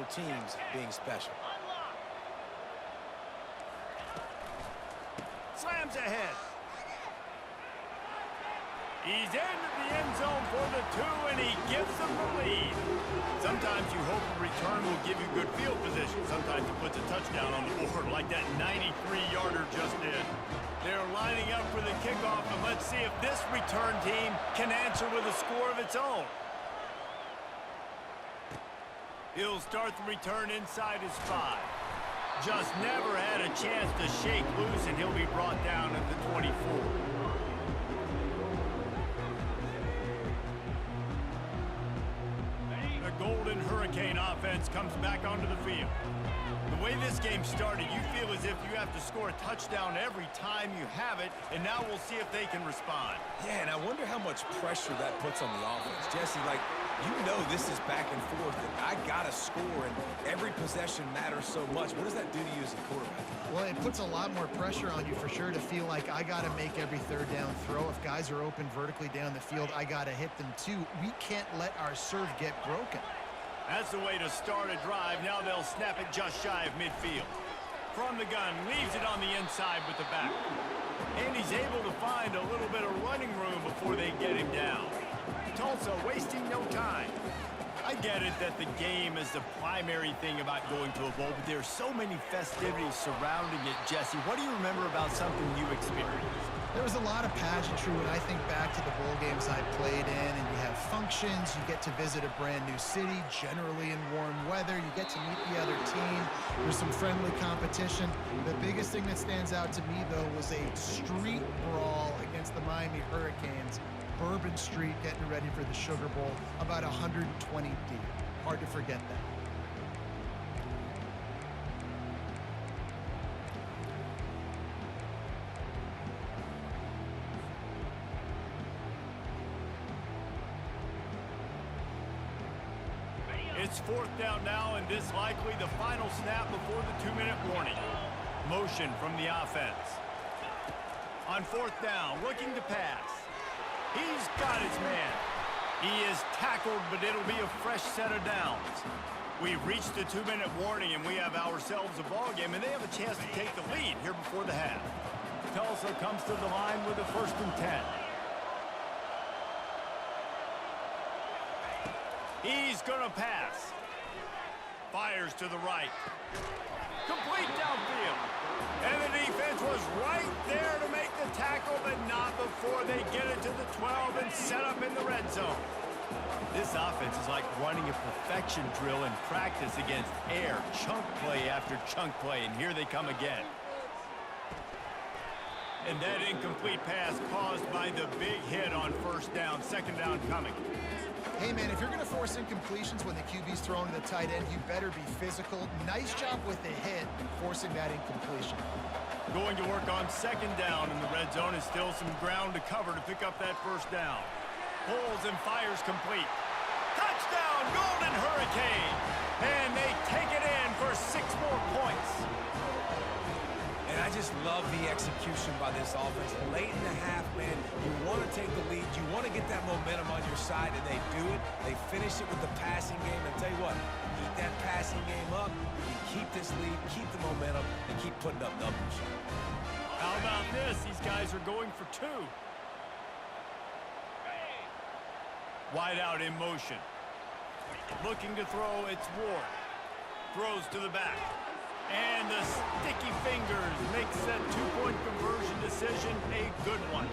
teams being special. Slams ahead. He's into the end zone for the 2, and he gives them the lead. Sometimes you hope a return will give you good field position. Sometimes it puts a touchdown on the board like that 93-yarder just did. They're lining up for the kickoff, and let's see if this return team can answer with a score of its own. He'll start the return inside his 5. Just never had a chance to shake loose, and he'll be brought down at the 24. The Golden Hurricane offense comes back onto the field. The way this game started, you feel as if you have to score a touchdown every time you have it, and now we'll see if they can respond. Yeah, and I wonder how much pressure that puts on the offense. Jesse, like, you know this is back and forth, and I got to score, and every possession matters so much. What does that do to you as a quarterback? Well, it puts a lot more pressure on you for sure to feel like I got to make every third down throw. If guys are open vertically down the field, I got to hit them too. We can't let our serve get broken. That's the way to start a drive. Now they'll snap it just shy of midfield. From the gun, leaves it on the inside with the back. And he's able to find a little bit of running room before they get him down. Tulsa wasting no time. I get it that the game is the primary thing about going to a bowl, but there's so many festivities surrounding it. Jesse, what do you remember about something you experienced? There was a lot of pageantry when I think back to the bowl games I played in, and you have functions, you get to visit a brand new city, generally in warm weather, you get to meet the other team, there's some friendly competition. The biggest thing that stands out to me, though, was a street brawl against the Miami Hurricanes. Bourbon Street getting ready for the Sugar Bowl, about 120 deep. Hard to forget that. It's 4th down now, and this likely the final snap before the 2-minute warning. Motion from the offense. On 4th down, looking to pass. He's got his man. He is tackled, but it'll be a fresh set of downs. We've reached the 2-minute warning, and we have ourselves a ball game, and they have a chance to take the lead here before the half. Tulsa comes to the line with a 1st and 10. He's gonna pass. Fires to the right. Complete downfield. And the defense was right there to make the tackle, but not before they get it to the 12 and set up in the red zone. This offense is like running a perfection drill in practice against air, chunk play after chunk play, and here they come again. And that incomplete pass caused by the big hit on 1st down, 2nd down coming. Hey, man, if you're going to force incompletions when the QB's throwing to the tight end, you better be physical. Nice job with the hit, forcing that incompletion. Going to work on 2nd down in the red zone is still some ground to cover to pick up that 1st down. Pulls and fires complete. Touchdown, Golden Hurricane! And they take it in for 6 more points. And I just love the execution by this offense. Late in the half, man, you want to take the lead. You want to get that momentum on your side, and they do it. They finish it with the passing game. And tell you what, keep that passing game up. You keep this lead, keep the momentum, and keep putting up numbers. How about this? These guys are going for 2. Wide out in motion. Looking to throw, it's Ward. Throws to the back. And the sticky fingers makes that 2-point conversion decision a good one.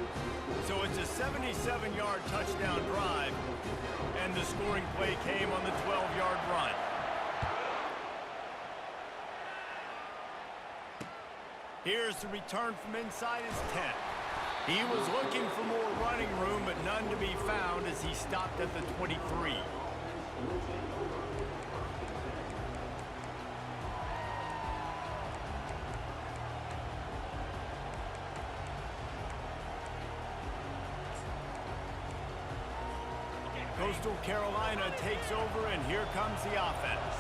So it's a 77-yard touchdown drive, and the scoring play came on the 12-yard run. Here's the return from inside his 10. He was looking for more running room, but none to be found as he stopped at the 23. Coastal Carolina takes over, and here comes the offense.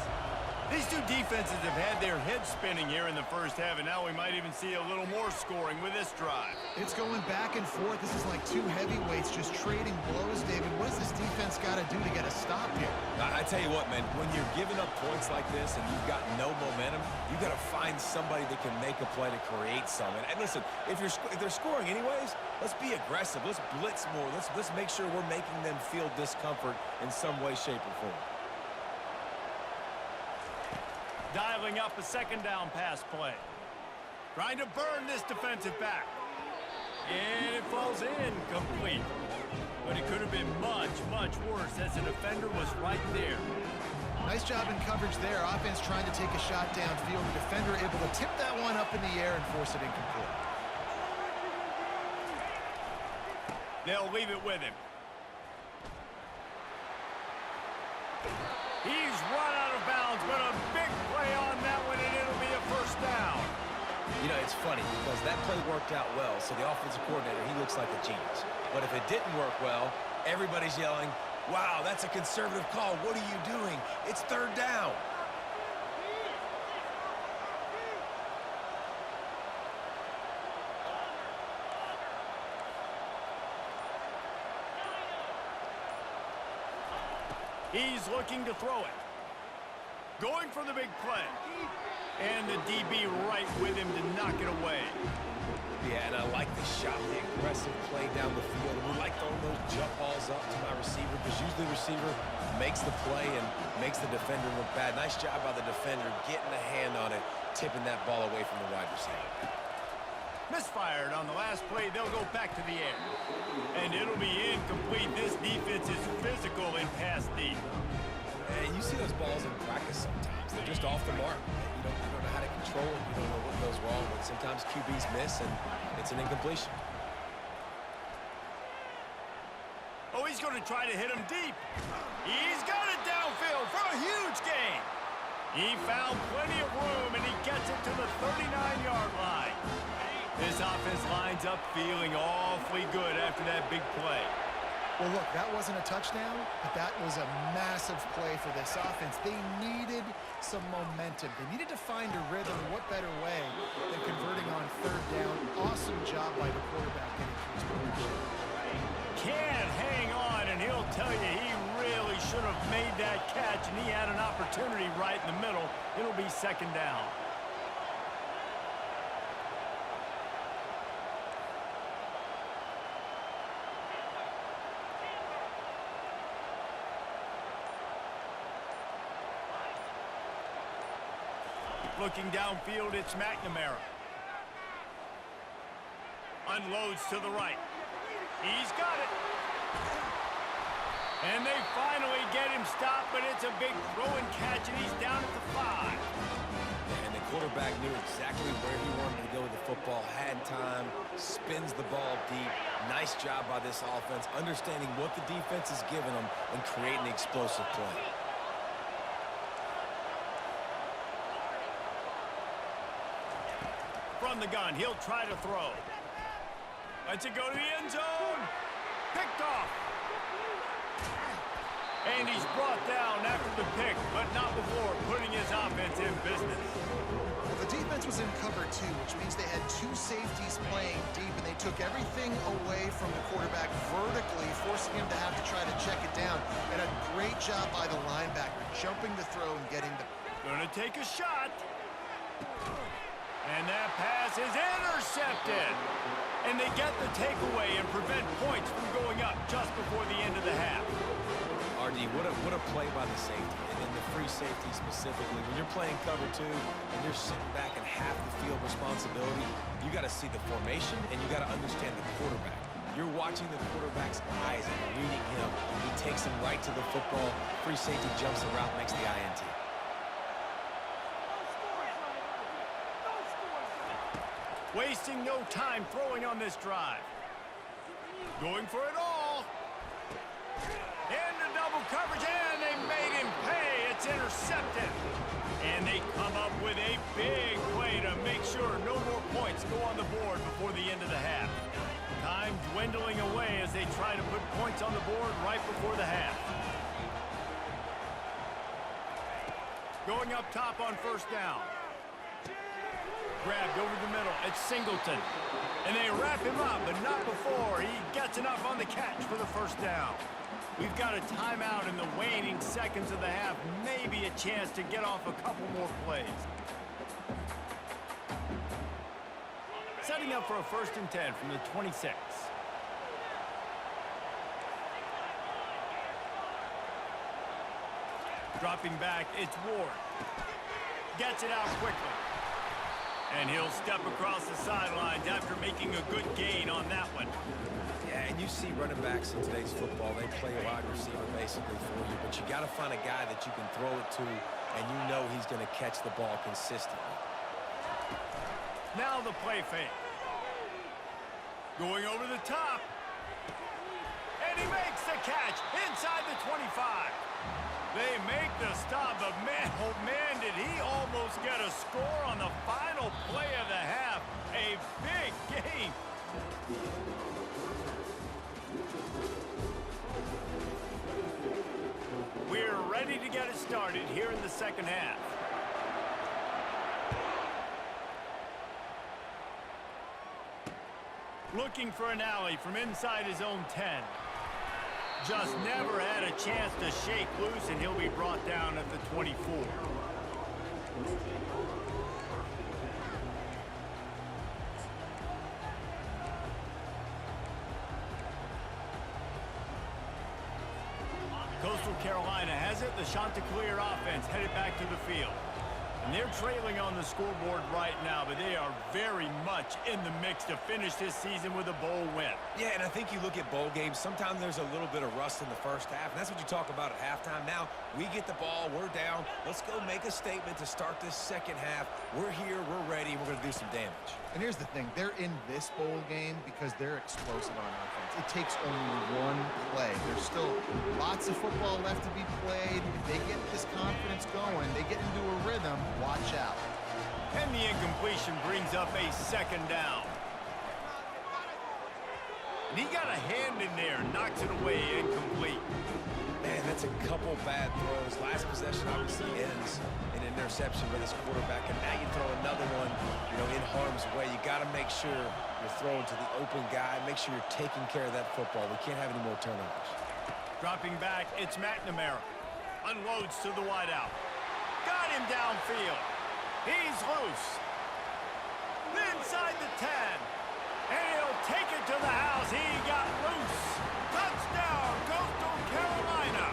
They These two defenses have had their heads spinning here in the first half, and now we might even see a little more scoring with this drive. It's going back and forth. This is like two heavyweights just trading blows, David. What does this defense got to do to get a stop here? I tell you what, man, when you're giving up points like this and you've got no momentum, you got to find somebody that can make a play to create something. And listen, if they're scoring anyways, let's be aggressive. Let's blitz more. Let's make sure we're making them feel discomfort in some way, shape, or form. Dialing up a second down pass play. Trying to burn this defensive back. And it falls incomplete. But it could have been much, much worse as the defender was right there. Nice job in coverage there. Offense trying to take a shot downfield. The defender able to tip that one up in the air and force it incomplete. They'll leave it with him. He's run out of bounds, but a big play on that one, and it'll be a first down. You know, it's funny because that play worked out well, so the offensive coordinator, he looks like a genius. But if it didn't work well, everybody's yelling, wow, that's a conservative call. What are you doing? It's third down. He's looking to throw it. Going for the big play. And the DB right with him to knock it away. Yeah, and I like the shot, the aggressive play down the field. We like throwing those jump balls up to my receiver because usually the receiver makes the play and makes the defender look bad. Nice job by the defender getting a hand on it, tipping that ball away from the wide receiver. Misfired on the last play. They'll go back to the air. And it'll be incomplete. This defense is physical in pass deep. And you see those balls in practice sometimes. They're just off the mark. You don't know how to control it. You don't know what goes wrong. But sometimes QBs miss, and it's an incompletion. Oh, he's going to try to hit him deep. He's got it downfield for a huge gain. He found plenty of room, and he gets it to the 39-yard line. This offense lines up feeling awfully good after that big play. Well, look, that wasn't a touchdown, but that was a massive play for this offense. They needed some momentum. They needed to find a rhythm, and what better way than converting on third down. Awesome job by the quarterback getting through his position. Can't hang on, and he'll tell you he really should have made that catch, and he had an opportunity right in the middle. It'll be second down. Looking downfield, it's McNamara. Unloads to the right. He's got it. And they finally get him stopped, but it's a big throw and catch, and he's down at the 5. And the quarterback knew exactly where he wanted to go with the football, had time, spins the ball deep. Nice job by this offense, understanding what the defense is giving them and creating the explosive play. From the gun, he'll try to throw. Lets it go to the end zone. Picked off. And he's brought down after the pick, but not before putting his offense in business. Well, the defense was in cover two, which means they had two safeties playing deep, and they took everything away from the quarterback vertically, forcing him to have to try to check it down. And a great job by the linebacker, jumping the throw and getting the... Gonna take a shot. And that pass is intercepted. And they get the takeaway and prevent points from going up just before the end of the half. RD, what a play by the safety, and then the free safety specifically. When you're playing cover two and you're sitting back in half the field responsibility, you got to see the formation and you got to understand the quarterback. You're watching the quarterback's eyes and reading him. He takes him right to the football. Free safety jumps the route, makes the INT. Wasting no time throwing on this drive. Going for it all. Into double coverage, and they made him pay. It's intercepted. And they come up with a big play to make sure no more points go on the board before the end of the half. Time dwindling away as they try to put points on the board right before the half. Going up top on first down. Grabbed over the middle. It's Singleton. And they wrap him up, but not before he gets enough on the catch for the first down. We've got a timeout in the waning seconds of the half. Maybe a chance to get off a couple more plays. Setting up for a 1st and 10 from the 26. Dropping back, it's Ward. Gets it out quickly. And he'll step across the sidelines after making a good gain on that one. Yeah, and you see running backs in today's football, they play a wide receiver basically for you, but you got to find a guy that you can throw it to, and you know he's going to catch the ball consistently. Now the play fake. Going over the top. And he makes the catch inside the 25. They make the stop, but man, oh man, did he almost get a score on the final play of the half. A big game. We're ready to get it started here in the second half. Looking for an alley from inside his own 10. Just never had a chance to shake loose, and he'll be brought down at the 24. Coastal Carolina has it. The Chanticleer offense headed back to the field. And they're trailing on the scoreboard right now, but they are very much in the mix to finish this season with a bowl win. Yeah, and I think you look at bowl games, sometimes there's a little bit of rust in the first half, and that's what you talk about at halftime. Now, we get the ball, we're down. Let's go make a statement to start this second half. We're here, we're ready, we're going to do some damage. And here's the thing. They're in this bowl game because they're explosive on offense. It takes only one play. There's still lots of football left to be played. If they get this confidence going, they get into a rhythm, watch out. And the incompletion brings up a 2nd down. And he got a hand in there, knocks it away, incomplete. Man, that's a couple bad throws. Last possession obviously ends in an interception by this quarterback, and now you throw another one, in harm's way. You got to make sure you're throwing to the open guy. Make sure you're taking care of that football. We can't have any more turnovers. Dropping back, it's McNamara. Unloads to the wideout. Got him downfield. He's loose. Inside the 10. And he'll take it to the house. He got loose. Touchdown, Coastal Carolina.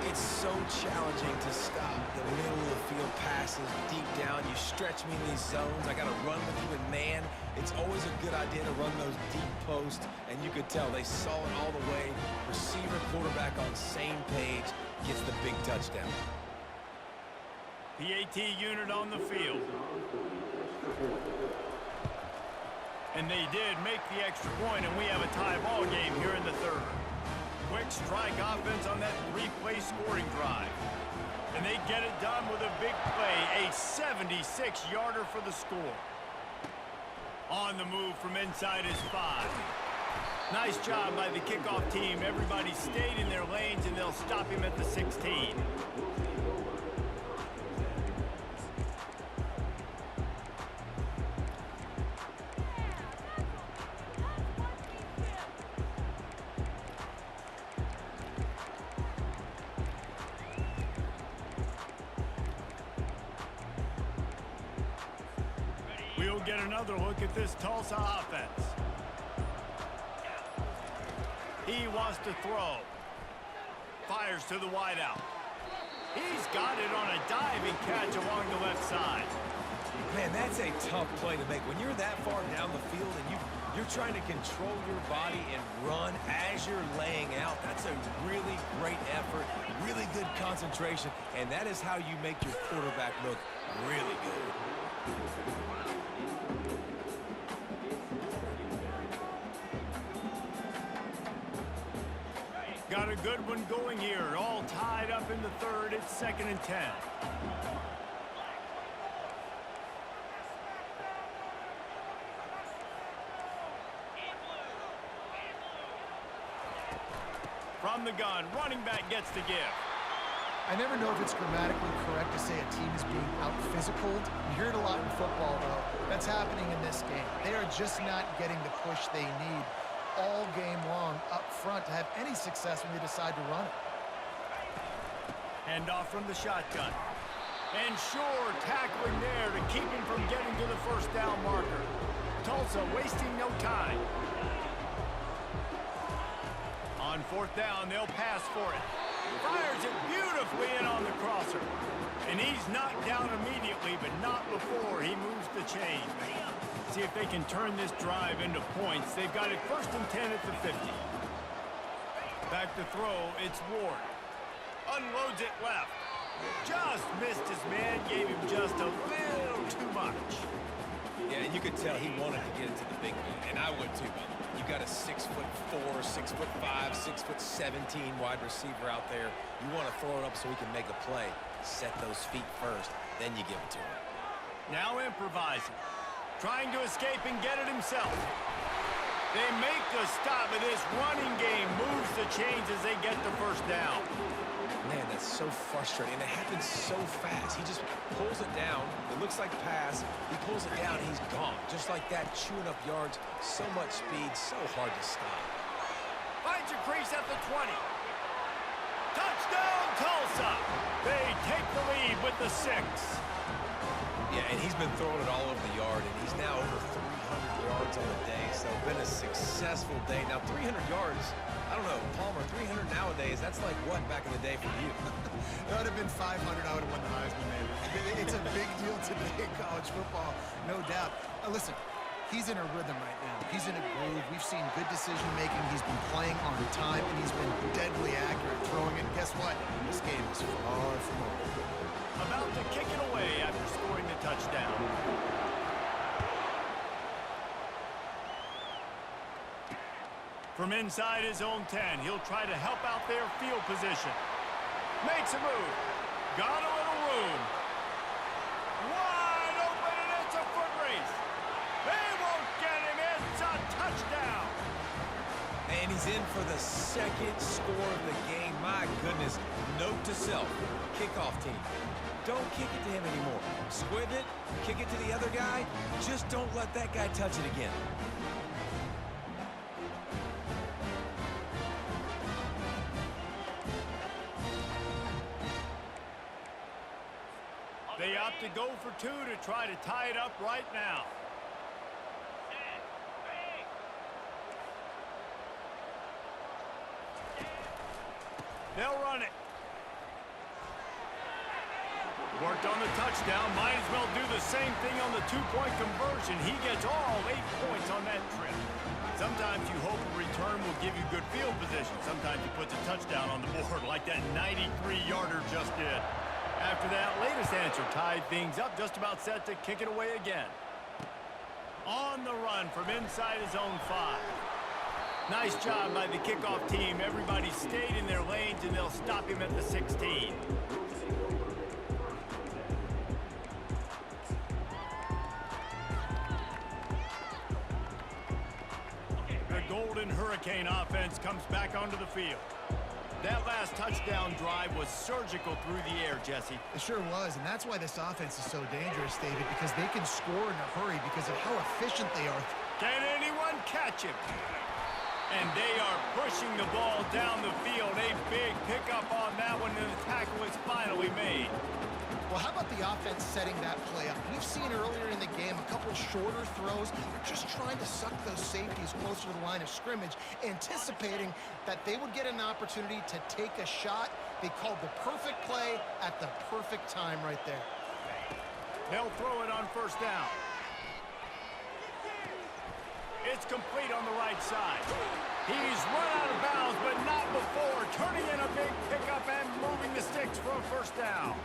It's so challenging to stop the middle of the field passes deep down. You stretch me in these zones. I got to run with you in man. It's always a good idea to run those deep posts, and you could tell they saw it all the way. Receiver, quarterback on same page, gets the big touchdown. PAT unit on the field. And they did make the extra point, and we have a tie ball game here in the 3rd. Quick strike offense on that 3-play scoring drive. And they get it done with a big play, a 76-yarder for the score. On the move from inside his 5. Nice job by the kickoff team. Everybody stayed in their lanes, and they'll stop him at the 16. We'll get another look at this Tulsa offense. He wants to throw. Fires to the wideout. He's got it on a diving catch along the left side. Man, that's a tough play to make. When you're that far down the field and you're trying to control your body and run as you're laying out, that's a really great effort, really good concentration, and that is how you make your quarterback look really good. Got a good one going here. All tied up in the 3rd. It's 2nd and 10. From the gun, running back gets the give. I never know if it's grammatically correct to say a team is being out-physicaled. You hear it a lot in football, though. That's happening in this game. They are just not getting the push they need all game long up front to have any success when they decide to run it. Hand off from the shotgun. And sure, tackling there to keep him from getting to the first down marker. Tulsa wasting no time. On fourth down, they'll pass for it. Fires it beautifully in on the crosser. And he's knocked down immediately, but not before he moves the chain. See if they can turn this drive into points. They've got it 1st and 10 at the 50. Back to throw, it's Ward. Unloads it left. Just missed his man, gave him just a little too much. Yeah, and you could tell he wanted to get it to the big man, and I would too, by the way. You got a 6'4", 6'5", 6'17" wide receiver out there. You want to throw it up so he can make a play. Set those feet first, then you give it to him. Now improvising. Trying to escape and get it himself. They make the stop, and this running game moves the chains as they get the first down. Man, that's so frustrating. And it happens so fast. He just pulls it down. It looks like pass. He pulls it down, and he's gone. Just like that, chewing up yards. So much speed, so hard to stop. Finds a crease at the 20. Touchdown, Tulsa! They take the lead with the 6. Yeah, and he's been throwing it all over the yard, and he's now over 300 yards on the day. So been a successful day. Now, 300 yards, I don't know, Palmer, 300 nowadays, that's like what back in the day for you? It would have been 500, I would have won the Heisman, man. It's a big deal today in college football, no doubt. Listen, he's in a rhythm right now. He's in a groove. We've seen good decision-making. He's been playing on time, and he's been deadly accurate throwing it. And guess what? This game is far from over. About to kick it away after scoring the touchdown. From inside his own 10, he'll try to help out their field position. Makes a move. Got a little room. Wide open, and it's a foot race. They won't get him. It's a touchdown. And he's in for the second score of the game. My goodness. Note to self, kickoff team. Don't kick it to him anymore. Squib it, kick it to the other guy. Just don't let that guy touch it again. They opt to go for 2 to try to tie it up right now. They'll run it. Worked on the touchdown. Might as well do the same thing on the 2-point conversion. He gets all 8 points on that trip. Sometimes you hope a return will give you good field position. Sometimes he puts a touchdown on the board like that 93-yarder just did. After that latest answer tied things up, just about set to kick it away again. On the run from inside his own 5. Nice job by the kickoff team. Everybody stayed in their lanes, and they'll stop him at the 16. The Golden Hurricane offense comes back onto the field. That last touchdown drive was surgical through the air, Jesse. It sure was, and that's why this offense is so dangerous, David, because they can score in a hurry because of how efficient they are. Can anyone catch him? And they are pushing the ball down the field. A big pickup on that one, and the tackle is finally made. Well, how about the offense setting that play up? We've seen earlier in the game a couple shorter throws. They're just trying to suck those safeties closer to the line of scrimmage, anticipating that they would get an opportunity to take a shot. They called the perfect play at the perfect time right there. They'll throw it on first down. It's complete on the right side. He's run out of bounds, but not before. Turning in a big pickup and moving the sticks for a first down.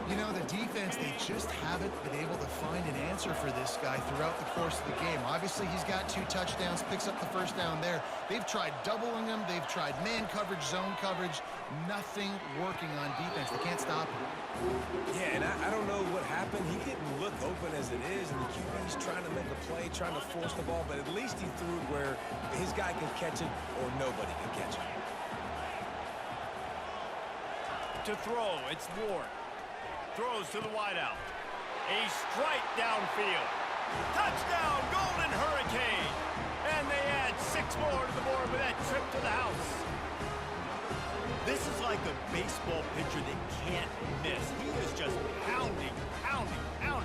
You know, the defense, they just haven't been able to find an answer for this guy throughout the course of the game. Obviously, he's got 2 touchdowns, picks up the first down there. They've tried doubling him. They've tried man coverage, zone coverage. Nothing working on defense. They can't stop him. Yeah, and I don't know what happened. He didn't look open as it is, and the QB's trying to make a play, trying to force the ball, but at least he threw it where his guy could catch it or nobody could catch it. to throw. It's Ward. Throws to the wideout. A strike downfield. Touchdown, Golden Hurricane. And they add 6 more to the board with that trip to the house. This is like a baseball pitcher that can't miss. He is just pounding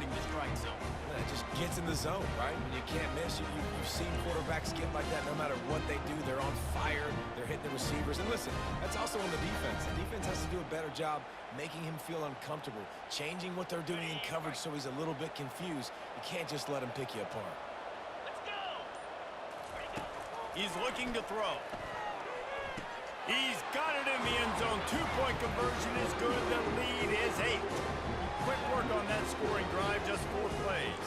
the strike zone. It just gets in the zone, right? When you can't miss, you've seen quarterbacks get like that no matter what they do. They're on fire. They're hitting the receivers. And listen, that's also on the defense. The defense has to do a better job making him feel uncomfortable, changing what they're doing in coverage so he's a little bit confused. You can't just let him pick you apart. He's looking to throw. He's got it in the end zone. 2-point conversion is good. The lead is 8. Quick work on that scoring drive, just 4 plays.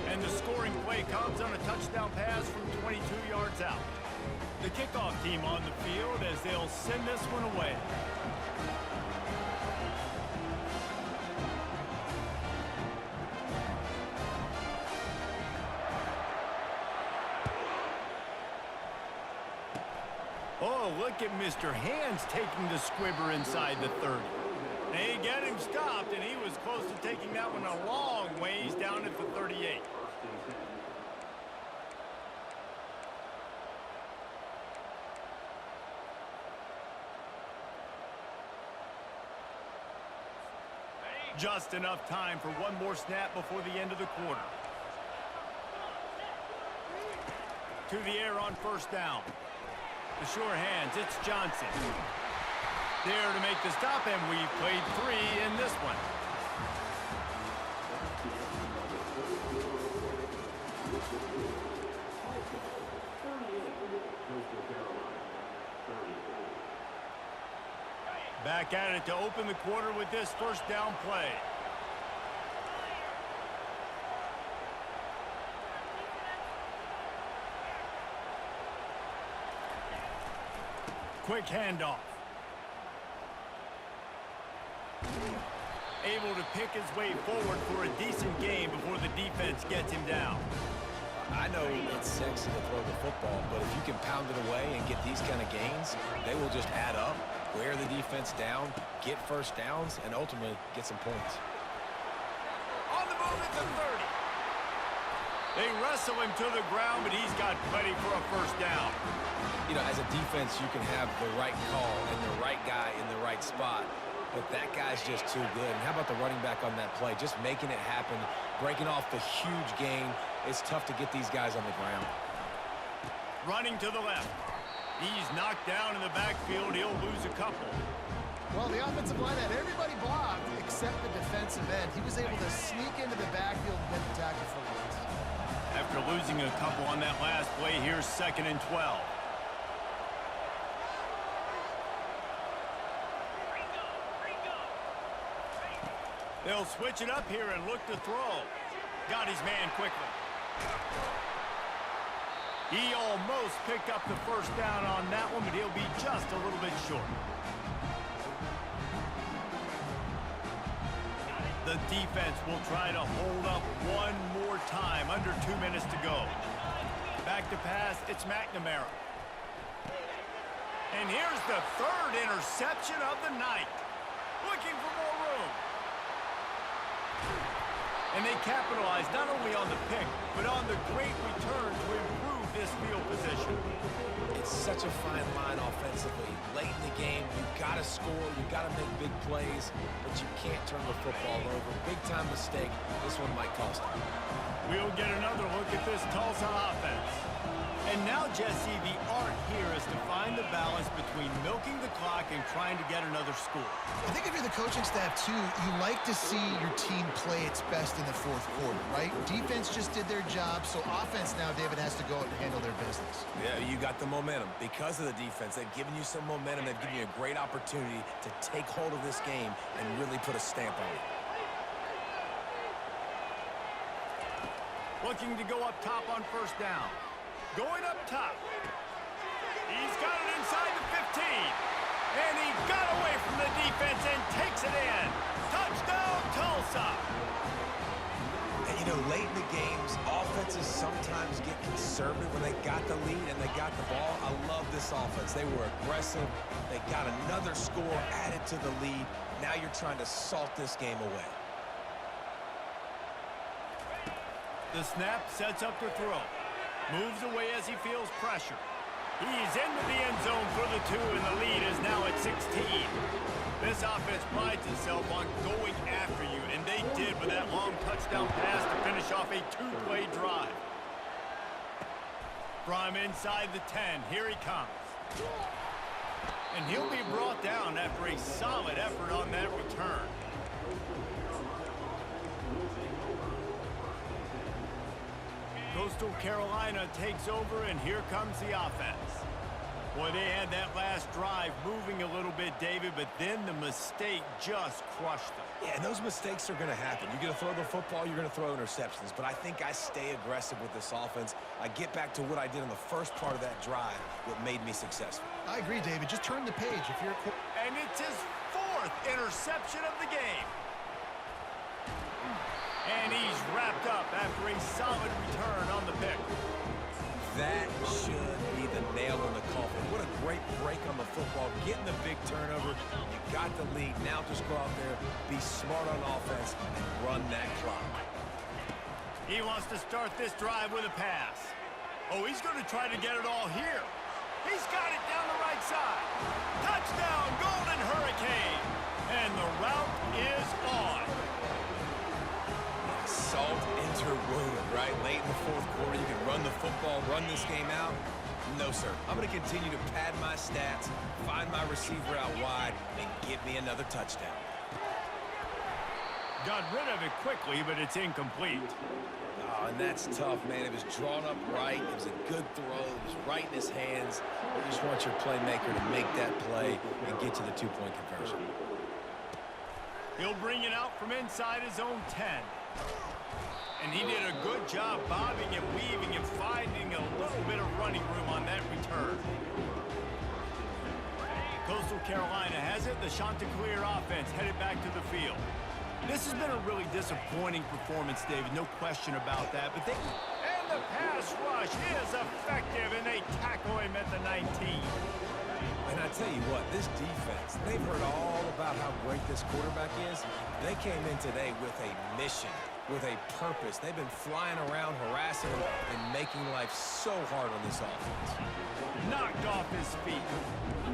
And the scoring play comes on a touchdown pass from 22 yards out. The kickoff team on the field as they'll send this one away. Oh, look at Mr. Hands taking the squibber inside the 30. They get him stopped, and he was close to taking that one a long ways down at the 38. Just enough time for one more snap before the end of the quarter. To the air on first down. The sure hands, it's Johnson. There to make the stop, and we've played 3 in this one. Back at it to open the quarter with this first down play. Quick handoff. Able to pick his way forward for a decent game before the defense gets him down. I know it's sexy to throw the football, but if you can pound it away and get these kind of gains, they will just add up, wear the defense down, get first downs, and ultimately get some points. On the move at the 30. They wrestle him to the ground, but he's got plenty for a first down. You know, as a defense, you can have the right call and the right guy in the right spot, but that guy's just too good. And how about the running back on that play? Just making it happen, breaking off the huge gain. It's tough to get these guys on the ground. Running to the left. He's knocked down in the backfield. He'll lose a couple. Well, the offensive line had everybody blocked except the defensive end. He was able to sneak into the backfield and win the tackle for once. After losing a couple on that last play, here's 2nd and 12. They'll switch it up here and look to throw. Got his man quickly. He almost picked up the first down on that one, but he'll be just a little bit short. The defense will try to hold up one more time. Under 2 minutes to go. Back to pass, it's McNamara. And here's the 3rd interception of the night. Looking for more room. And they capitalize not only on the pick, but on the great return to improve this field position. It's such a fine line offensively. Late in the game, you've got to score, you've got to make big plays, but you can't turn the football over. Big-time mistake. This one might cost them. We'll get another look at this Tulsa offense. And now, Jesse, the art here is to find the balance between milking the clock and trying to get another score. I think if you're the coaching staff, too, you like to see your team play its best in the 4th quarter, right? Defense just did their job, so offense now, David, has to go out and handle their business. Yeah, you got the momentum. Because of the defense, they've given you some momentum. They've given you a great opportunity to take hold of this game and really put a stamp on it. Looking to go up top on first down. Going up top. He's got it inside the 15. And he got away from the defense and takes it in. Touchdown, Tulsa. And, you know, late in the games, offenses sometimes get conservative when they got the lead and they got the ball. I love this offense. They were aggressive. They got another score added to the lead. Now you're trying to salt this game away. The snap sets up the throw. Moves away as he feels pressure. He's into the end zone for the 2, and the lead is now at 16. This offense prides itself on going after you, and they did with that long touchdown pass to finish off a 2-play drive. From inside the 10, here he comes. And he'll be brought down after a solid effort on that return. Coastal Carolina takes over, and here comes the offense. Boy, they had that last drive moving a little bit, David, but then the mistake just crushed them. Yeah, and those mistakes are going to happen. You're going to throw the football, you're going to throw interceptions. But I think I stay aggressive with this offense. I get back to what I did in the first part of that drive, what made me successful. I agree, David. Just turn the page if you're a... And it's his 4th interception of the game. And he's wrapped up after a solid return on the pick. That should be the nail in the coffin. What a great break on the football. Getting the big turnover. You got the lead. Now just go out there, be smart on offense, and run that clock. He wants to start this drive with a pass. Oh, he's going to try to get it all here. He's got it down the right side. Touchdown, Golden Hurricane. And the route is on. Salt enter wound, right? Late in the 4th quarter, you can run the football, run this game out. No, sir. I'm going to continue to pad my stats, find my receiver out wide, and get me another touchdown. Got rid of it quickly, but it's incomplete. Oh, and that's tough, man. It was drawn up right. It was a good throw. It was right in his hands. You just want your playmaker to make that play and get to the 2-point conversion. He'll bring it out from inside his own 10. And he did a good job bobbing and weaving and finding a little bit of running room on that return. Coastal Carolina has it. The Chanticleer offense headed back to the field. This has been a really disappointing performance, David. No question about that. But and the pass rush is effective, and they tackle him at the 19. And I tell you what, this defense, they've heard all about how great this quarterback is. They came in today with a mission, with a purpose. They've been flying around, harassing him, and making life so hard on this offense. Knocked off his feet.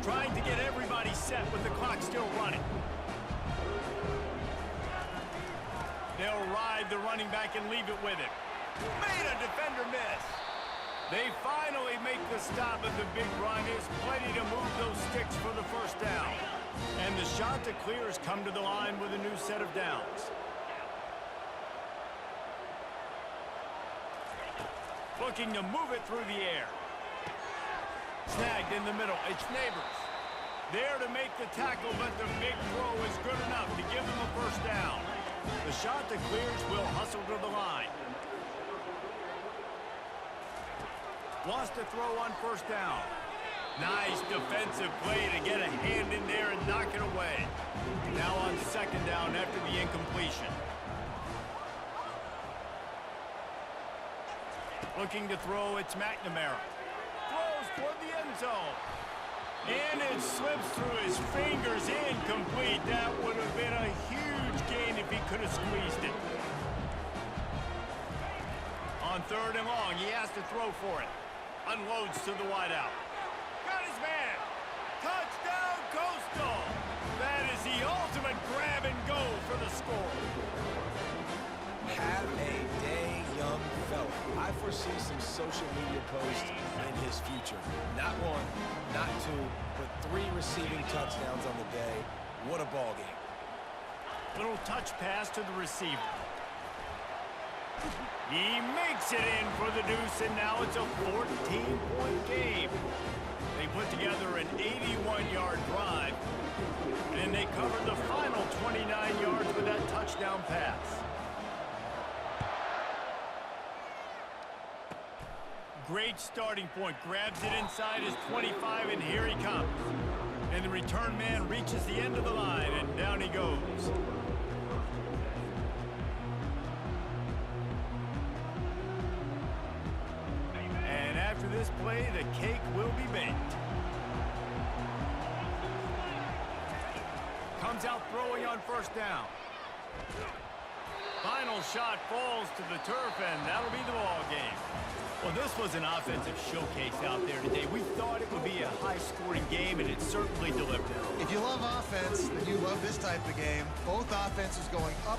Trying to get everybody set with the clock still running. They'll ride the running back and leave it with him. Made a defender miss. They finally make the stop, but the big run is plenty to move those sticks for the first down. And the Chanticleers come to the line with a new set of downs. Looking to move it through the air. Snagged in the middle. It's Neighbors. There to make the tackle, but the big throw is good enough to give them a first down. The Chanticleers will hustle to the line. Wants to throw on first down. Nice defensive play to get a hand in there and knock it away. Now on second down after the incompletion. Looking to throw, it's McNamara. Throws toward the end zone. And it slips through his fingers, incomplete. That would have been a huge gain if he could have squeezed it. On third and long, he has to throw for it. Unloads to the wideout. Got his man. Touchdown, Coastal. That is the ultimate grab and go for the score. Have a day, young fella. I foresee some social media posts in his future. Not one, not two, but 3 receiving touchdowns on the day. What a ball game. Little touch pass to the receiver. He makes it in for the deuce, and now it's a 14-point game. They put together an 81-yard drive, and they covered the final 29 yards with that touchdown pass. Great starting point. Grabs it inside his 25, and here he comes. And the return man reaches the end of the line, and down he goes. And after this play, the cake will be baked. comes out throwing on first down. Final shot falls to the turf, and that'll be the ball game. Well, this was an offensive showcase out there today. We thought it would be a high-scoring game, and it certainly delivered. If you love offense, then you love this type of game. Both offenses going up